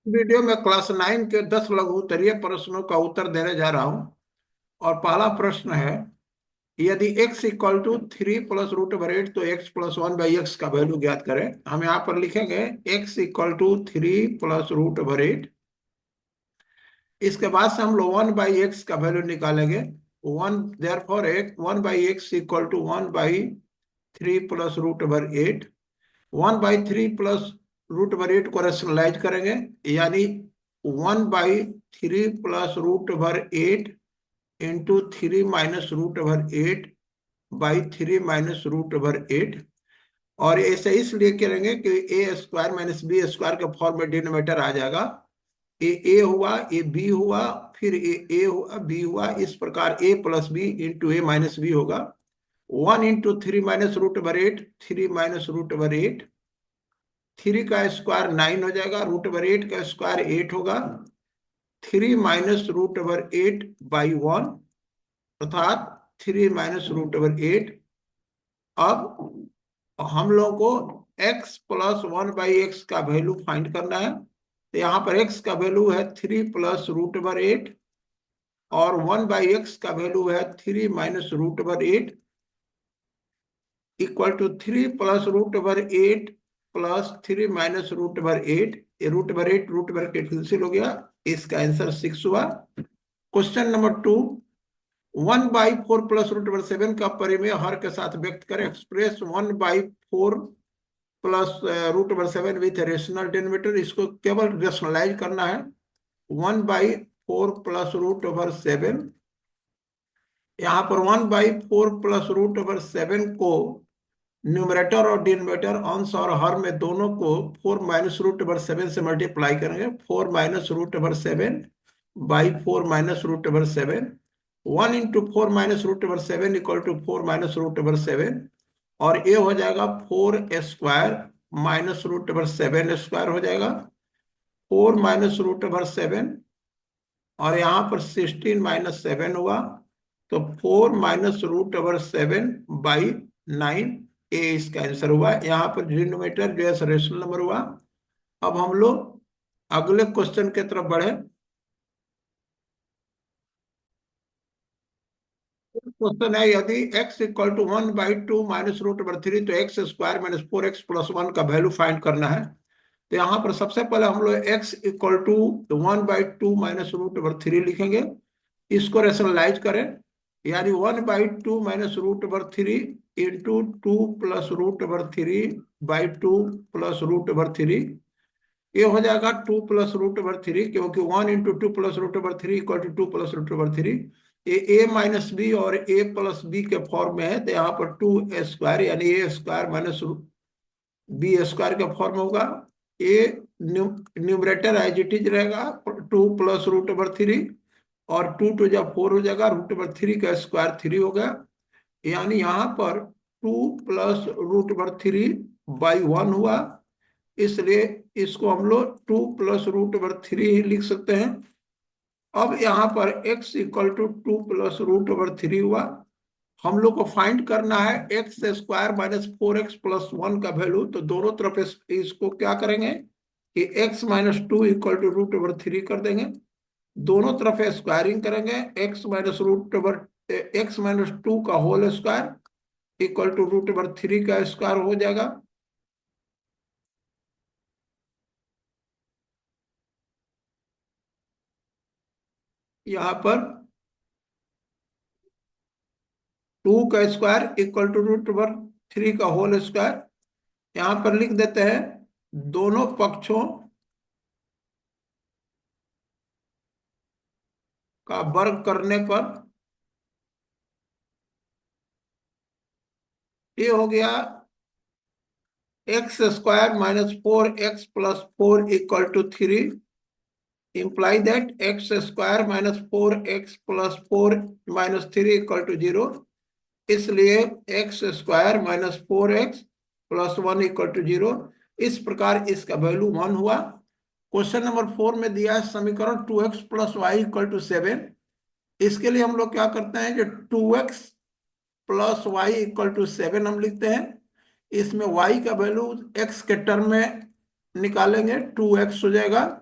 Video में class 9 के 10 लघु उत्तरीय प्रश्नों का उत्तर देने जा रहा हूं। और पहला प्रश्न है, यदि x इक्वल टू 3 + √8 तो x+1/x का वैल्यू ज्ञात करें। हम यहाँ पर लिखेंगे x इक्वल टू 3 + √8। इसके बाद से हम लोग 1/x का वैल्यू निकालेंगे। One therefore 1/x equal to 1/3 + √8। 1/3 + √8 को रेशनलाइज करेंगे, यानी 1/3 + √8 इंटू 3 - √8/3 - √8। और ऐसे इसलिए करेंगे कि a² - b² के फॉर्म में डिनोमिनेटर आ जाएगा। ए हुआ, ए बी हुआ, फिर ए हुआ, बी हुआ, इस प्रकार a+b इंटू a - b होगा। 1 इंटू 3 - √8, 3 - √8। 3 का स्क्वायर 9 हो जाएगा, √8 का स्क्वायर 8 होगा। 3 - √8/1 अर्थात 3 - √8। अब हम लोग को x+1/x का वैल्यू फाइंड करना है। तो यहाँ पर x का वैल्यू है 3 + √8 और 1/x का वैल्यू है 3 - √8 इक्वल टू 3 + √8 प्लस 3 - √8। ये √8 कैंसिल हो गया। इसका आंसर 6 हुआ। क्वेश्चन नंबर 2, 1/4 + √7 का परिमेय हर के साथ व्यक्त करें। Express 1/4 + √7 with rational denominator. इसको केवल रेशनलाइज करना है। 1/4 + √7, यहाँ पर 1/4 + √7 को न्यूमरेटर और डिनोमिनेटर, अंश और हर में दोनों को 4 - √7 से मल्टीप्लाई करेंगे। 4 - √7/4 - √7। 1 इंटू 4 - √7 इक्वल टू 4 - √7। और ये हो जाएगा 4² - √7² हो जाएगा। 4 - √7 और यहाँ पर 16 - 7 हुआ, तो 4 - √7/9 ए इसका आंसर हुआ। यहाँ पर डिनोमिनेटर जो है रेशनल नंबर हुआ। अब हम लोग अगले क्वेश्चन की तरफ बढ़े। क्वेश्चन है, यदि x इक्वल टू 1/2 - √3 तो x² - 4x+1 का वैल्यू फाइंड करना है। तो यहाँ पर सबसे पहले हम लोग x इक्वल टू 1/2 - √3 लिखेंगे। इसको रेशनलाइज करें, यानी 1/2 - √3 इंटू 2 + √3/2 + √3। ये हो जाएगा 2 + √3, क्योंकि 1 इंटू 2 + √3 इक्वल टू 2 + √3। ये a - b और a+b के फॉर्म में है, तो यहाँ पर 2² यानी a² - b² के फॉर्म होगा। ए न्यूमरेटर एज इट इज रहेगा, 2 + √3 और 2 2 जब 4 हो जाएगा, √3 का स्क्वायर 3 हो गया। यानी यहाँ पर 2 + √3/1 हुआ। इसलिए इसको हम लोग 2 + √3 ही लिख सकते हैं। अब यहाँ पर x इक्वल टू 2 + √3 हुआ। हम लोग को फाइंड करना है x² - 4x+1 का वैल्यू। तो दोनों तरफ इसको क्या करेंगे कि x - 2 इक्वल टू √3 कर देंगे। दोनों तरफ स्क्वायरिंग करेंगे। x - 2 का होल स्क्वायर इक्वल टू √3 का स्क्वायर हो जाएगा। यहाँ पर 2 का स्क्वायर इक्वल टू √3 का होल स्क्वायर। यहाँ पर लिख देते हैं, दोनों पक्षों का वर्ग करने पर ये हो गया x² - 4x+4 equal to 3। imply that x² - 4x+4 - 3 equal to 0। इसलिए x² - 4x+1 इक्वल टू 0। इस प्रकार इसका वैल्यू 1 हुआ। क्वेश्चन नंबर 4 में दिया है समीकरण 2x + y इक्वल टू 7। इसके लिए हम लोग क्या करते हैं, जो 2x + y इक्वल टू 7 हम लिखते हैं। इसमें y का वैल्यू x के टर्म में निकालेंगे, 2x हो जाएगा।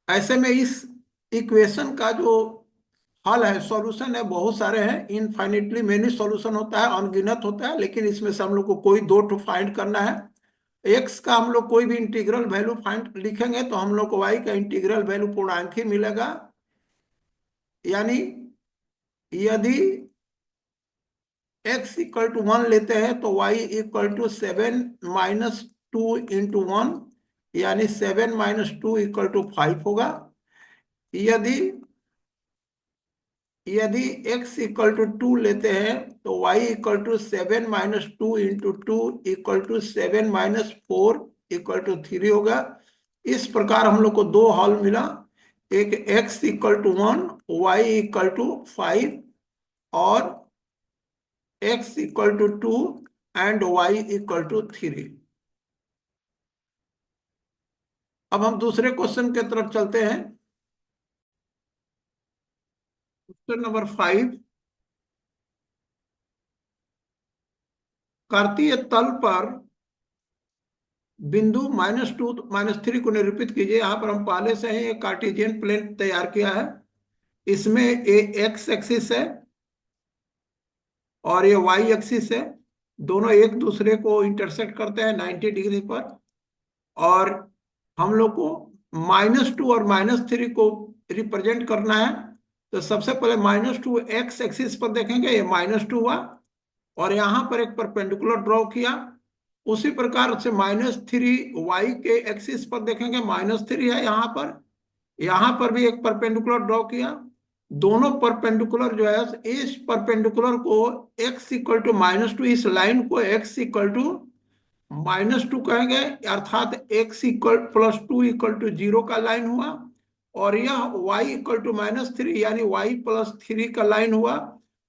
ऐसे में इस इक्वेशन का जो हल है, सॉल्यूशन है, बहुत सारे हैं, इनफाइनिटली मेनी सॉल्यूशन होता है, अनगिनत होता है, लेकिन इसमें से हम लोग को कोई दो तो फाइंड करना है। एक्स का हम लोग कोई भी इंटीग्रल वैल्यू फाइंड लिखेंगे तो हम लोग को वाई का इंटीग्रल वैल्यू पूर्णांक ही मिलेगा। यानी यदि एक्स इक्वल टू 1 लेते हैं तो वाई इक्वल टू 7 - 2 × 1, यानी 7 - 2 इक्वल टू 5 होगा। यदि यदि x इक्वल टू 2 लेते हैं तो y equal to 7 - 2 × 2 equal to 7 - 4 equal to 3 होगा। इस प्रकार हम लोग को दो हल मिला, एक x equal to 1, y equal to 5 और x equal to 2 and y equal to 3। अब हम दूसरे क्वेश्चन के तरफ चलते हैं। Question number 5। कार्तीय तल पर बिंदु -2 -3 को निरूपित कीजिए। यहाँ पर हम पहले से ही एक कार्टेशियन प्लेन तैयार किया है। इसमें ये एक्स एक्सिस है और ये वाई एक्सिस है। दोनों एक दूसरे को इंटरसेक्ट करते हैं 90 डिग्री पर। और हम लोग को -2 और -3 को रिप्रेजेंट करना है। तो सबसे पहले -2 एक्स एक्सिस पर देखेंगे, ये -2 हुआ और यहाँ पर एक परपेंडिकुलर ड्रॉ किया। उसी प्रकार से -3 वाई के एक्सिस पर देखेंगे, -3 है यहाँ पर। यहाँ पर भी एक परपेंडिकुलर ड्रॉ किया। दोनों परपेंडिकुलर जो है, इस परपेंडिकुलर को x इक्वल टू -2, इस लाइन को x इक्वल टू -2 कहेंगे, अर्थात x इक्वल +2 इक्वल टू 0 का लाइन हुआ। और यह y इक्वल टू -3 यानी y +3 का लाइन हुआ।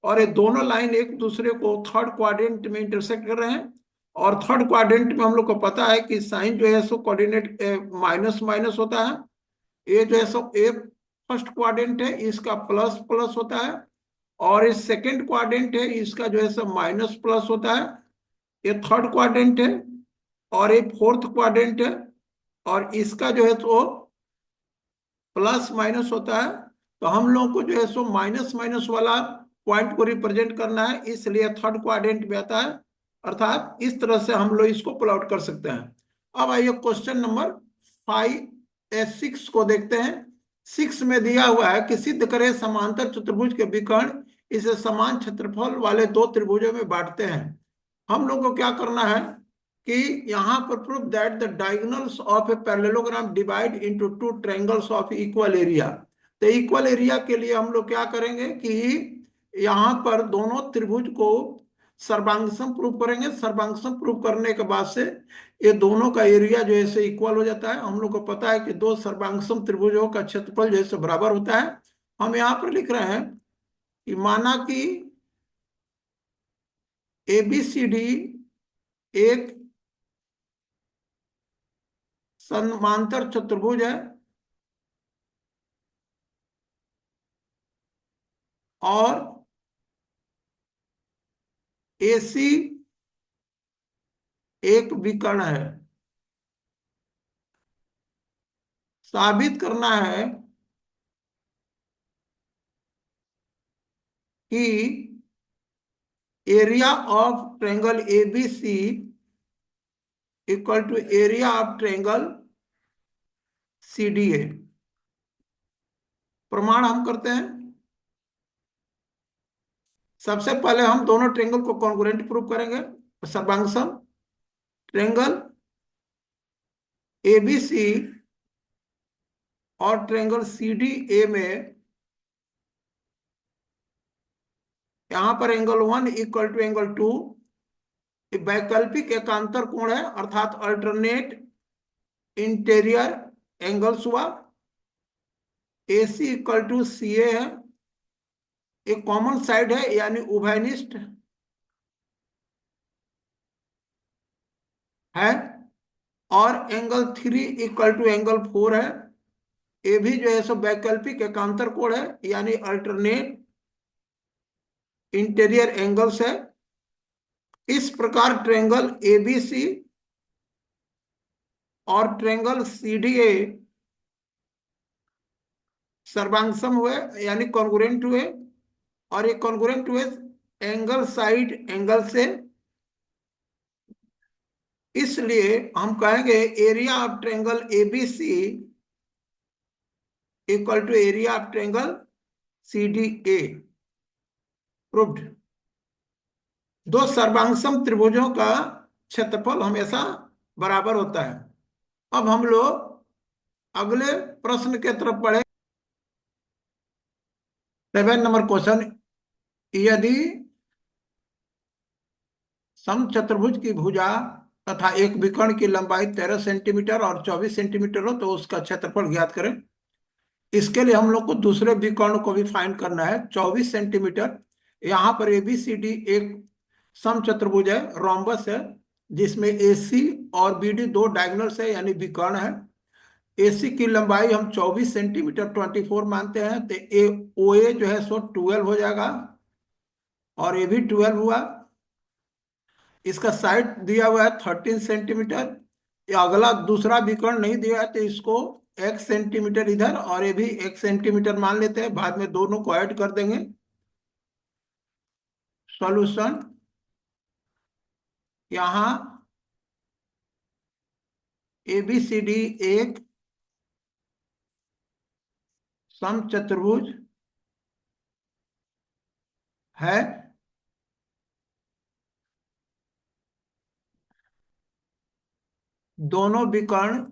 और ये दोनों लाइन एक दूसरे को थर्ड क्वाड्रेंट में इंटरसेक्ट कर रहे हैं। और थर्ड क्वाड्रेंट में हम लोग को पता है कि साइन जो है सो कोऑर्डिनेट माइनस माइनस होता है। ये जो है सो ए फर्स्ट क्वाड्रेंट है, इसका प्लस प्लस होता है। और ये सेकंड क्वाड्रेंट है, इसका जो है सो माइनस प्लस होता है। ये थर्ड क्वाड्रेंट है और ये फोर्थ क्वाड्रेंट है, और इसका जो है सो प्लस माइनस होता है। तो हम लोग को जो है सो माइनस माइनस वाला पॉइंट को रिप्रेजेंट करना है, इसलिए थर्ड क्वाड्रेंट में आता है। अर्थात इस तरह से हम लोग इसको प्लॉट कर सकते हैं। अब आइए क्वेश्चन नंबर 6 को देखते हैं। 6 में दिया हुआ है कि सिद्ध करें समांतर चतुर्भुज के विकर्ण इसे समान क्षेत्रफल वाले दो त्रिभुजों में बांटते हैं। हम लोग को क्या करना है कि यहाँ पर prove that the diagonals of a parallelogram divide into two triangles of equal area. तो इक्वल एरिया के लिए हम लोग क्या करेंगे कि यहाँ पर दोनों त्रिभुज को सर्वांगसम प्रूव करेंगे। सर्वांगसम प्रूव करने के बाद से ये दोनों का एरिया जो है इक्वल हो जाता है। हम लोग को पता है कि दो सर्वांगसम त्रिभुजों का क्षेत्रफल जो है बराबर होता है। हम यहाँ पर लिख रहे हैं कि माना कि ABCD एक समांतर चतुर्भुज है और AC एक विकर्ण है। साबित करना है कि area of triangle ABC equal to area of triangle CDA। प्रमाण हम करते हैं। सबसे पहले हम दोनों ट्रायंगल को कॉन्ग्रुएंट प्रूव करेंगे। सर्वांगसम ट्रायंगल ABC और ट्रायंगल CDA में यहां पर एंगल 1 इक्वल टू एंगल 2 वैकल्पिक एकांतर कोण है, अर्थात अल्टरनेट इंटीरियर एंगल्स हुआ। AC इक्वल टू CA है, एक कॉमन साइड है यानी उभयनिष्ठ है। और एंगल 3 इक्वल टू एंगल 4 है। ये भी जो है सो वैकल्पिक एकांतर कोण है यानी अल्टरनेट इंटीरियर एंगल्स है। इस प्रकार ट्रायंगल ABC और ट्रायंगल CDA सर्वांगसम हुए यानी कॉन्ग्रुएंट हुए, और ये कॉन्ग्रुएंट हुए एंगल साइड एंगल से, इसलिए हम कहेंगे area of triangle ABC equal to area of triangle CDA. Proved. दो सर्वांगसम त्रिभुजों का क्षेत्रफल हमेशा बराबर होता है। अब हम लोग अगले प्रश्न के तरफ बढ़े। 7 नंबर क्वेश्चन, यदि समचतुर्भुज की भुजा तथा एक विकर्ण की लंबाई 13 सेंटीमीटर और 24 सेंटीमीटर हो तो उसका क्षेत्रफल ज्ञात करें। इसके लिए हम लोग को दूसरे विकर्ण को भी फाइंड करना है, 24 सेंटीमीटर। यहाँ पर एबीसीडी एक समचतुर्भुज है, रोम्बस है, जिसमें एसी और बीडी दो डायगोनल्स है यानी विकर्ण है। एसी की लंबाई हम 24 सेंटीमीटर 24 मानते हैं, तो ए ओ ए जो है सो 12 हो जाएगा, और ये भी 12 हुआ। इसका साइड दिया हुआ है 13 सेंटीमीटर। ये अगला दूसरा विकर्ण नहीं दिया है, तो इसको 1 सेंटीमीटर इधर और ये भी 1 सेंटीमीटर मान लेते हैं, बाद में दोनों को ऐड कर देंगे। सॉल्यूशन, यहाँ एबीसीडी एक समचतुर्भुज है। दोनों विकर्ण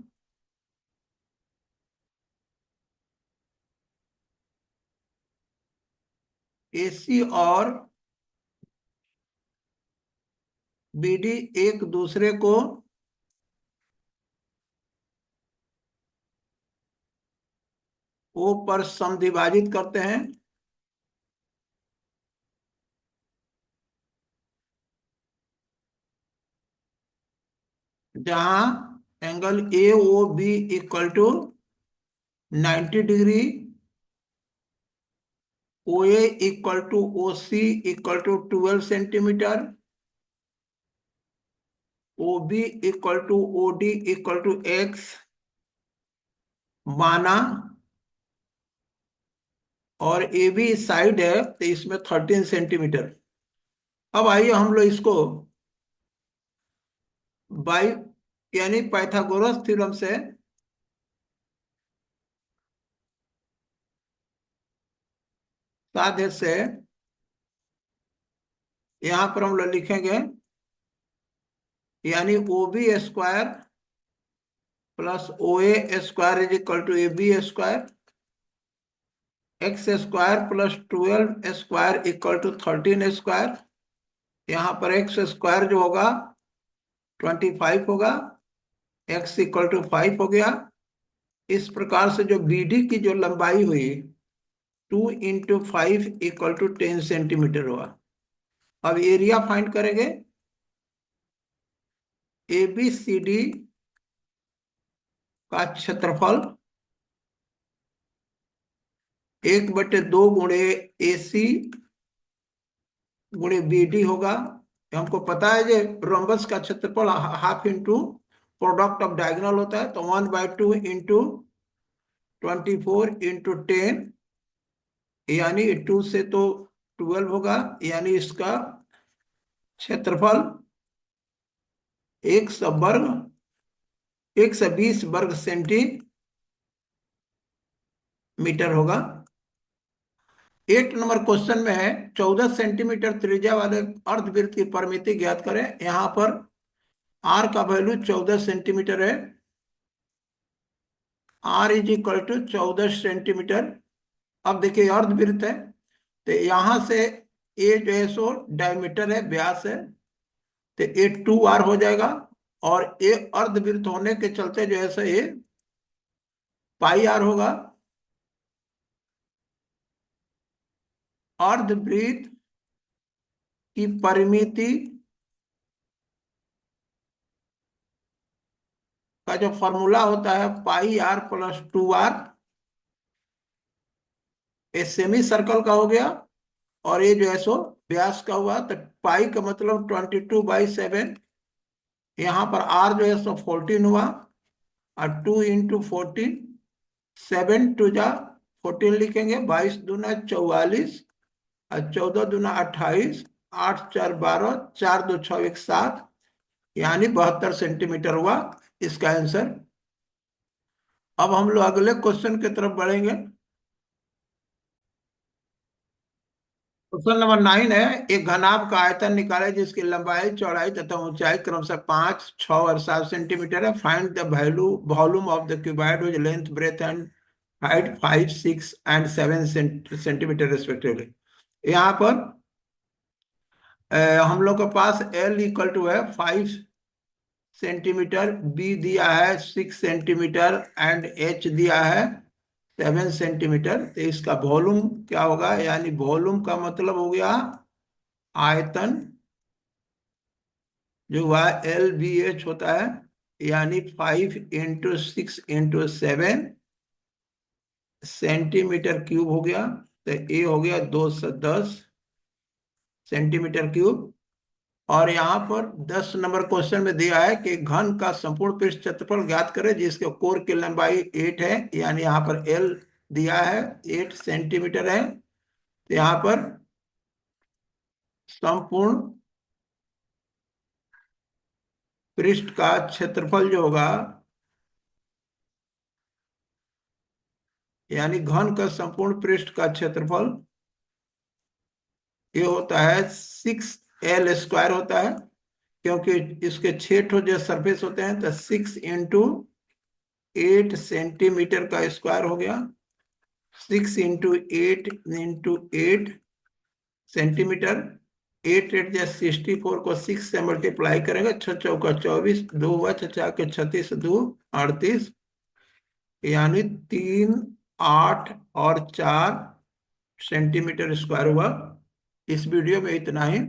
एसी और बीडी एक दूसरे को ओ पर समद्विभाजित करते हैं। जहां angle A O B equal to 90 degree, O A equal to O C equal to 12 centimetre, O B equal to O D equal to X माना, और ए बी साइड है तो इसमें 13 सेंटीमीटर। अब आइए हम लोग इसको बाई यानी पाइथागोरस थ्योरम से साध्य से यहां पर हम लोग लिखेंगे, यानी O B square plus O A square is equal to A B square, X square plus 12 square equal to 13 square. यहाँ पर एक्स स्क्वायर जो होगा 25 होगा, एक्स इक्वल टू 5 हो गया। इस प्रकार से जो बीडी की जो लंबाई हुई 2 × 5 इक्वल टू 10 सेंटीमीटर हुआ। अब एरिया फाइंड करेंगे। ए बी सी डी का क्षेत्रफल 1/2 गुणे ए सी गुणे बी डी होगा। हमको पता है जो रोम्बस का क्षेत्रफल half into product of diagonal होता है, तो 1/2 इंटू 24 × 10, यानी 2 से तो 12 होगा, यानी इसका क्षेत्रफल 120 वर्ग सेंटीमीटर होगा। 8 नंबर क्वेश्चन में है 14 सेंटीमीटर त्रिज्या वाले अर्धवृत्त की परिमिति ज्ञात करें। यहाँ पर आर का वैल्यू 14 सेंटीमीटर है, R is equal to 14 centimetre. अब देखिए अर्धवृत्त है, तो यहां से ए जो है सो डायमीटर है, व्यास है, तो ए 2r हो जाएगा, और ए अर्धवृत्त होने के चलते जो है सो ये πr होगा। अर्धवृत्त की परिमिति का जो फॉर्मूला होता है πr + 2r, ये सेमी सर्कल का हो गया, और ये जो है सो व्यास का हुआ, तो पाई का मतलब 22/7। यहाँ पर आर जो है सो 14 हुआ, और 2 × 14, 7 × 2 = 14 लिखेंगे, 22 दूना 44 और 14 दूना 28, 8 4 12, 4 2 6 1 7, यानी 72 सेंटीमीटर हुआ इसका आंसर। अब हम लोग अगले क्वेश्चन की तरफ बढ़ेंगे। क्वेश्चन नंबर 9 है, एक घनाभ का आयतन निकाले जिसकी लंबाई चौड़ाई तथा ऊंचाई क्रमशः 5 6 और 7 सेंटीमीटर है। Find the value volume of the cuboid whose length breadth and height 5 6 and 7 centimetre respectively. यहाँ पर हम लोग के पास L इक्वल टू है 5 सेंटीमीटर, B दिया है 6 सेंटीमीटर एंड H दिया है 7 सेंटीमीटर। तो इसका वॉल्यूम क्या होगा, यानी वॉल्यूम का मतलब हो गया आयतन, जो हुआ LBH होता है, यानी 5 × 6 × 7 सेंटीमीटर क्यूब हो गया। तो ये हो गया 210 सेंटीमीटर क्यूब। और यहाँ पर 10 नंबर क्वेश्चन में दिया है कि घन का संपूर्ण पृष्ठ क्षेत्रफल ज्ञात करें जिसके कोर की लंबाई 8 है, यानी यहाँ पर L दिया है 8 सेंटीमीटर है। तो यहाँ पर संपूर्ण पृष्ठ का क्षेत्रफल जो होगा, यानी घन का संपूर्ण पृष्ठ का क्षेत्रफल ये होता है 6L² होता है, क्योंकि इसके 6 जो सरफेस होते हैं, तो 6 × 8 सेंटीमीटर का स्क्वायर हो गया। 6 × 8 × 8 सेंटीमीटर। 8 8 64 को 6 से मल्टीप्लाई करेंगे, 6 चौका 24, 2 हुआ 6 के 36, 2 38, यानी 3 8 और 4 सेंटीमीटर स्क्वायर हुआ। इस वीडियो में इतना ही।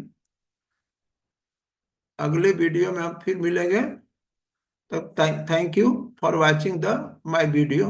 अगले वीडियो में हम फिर मिलेंगे। तब thank you for watching the my video.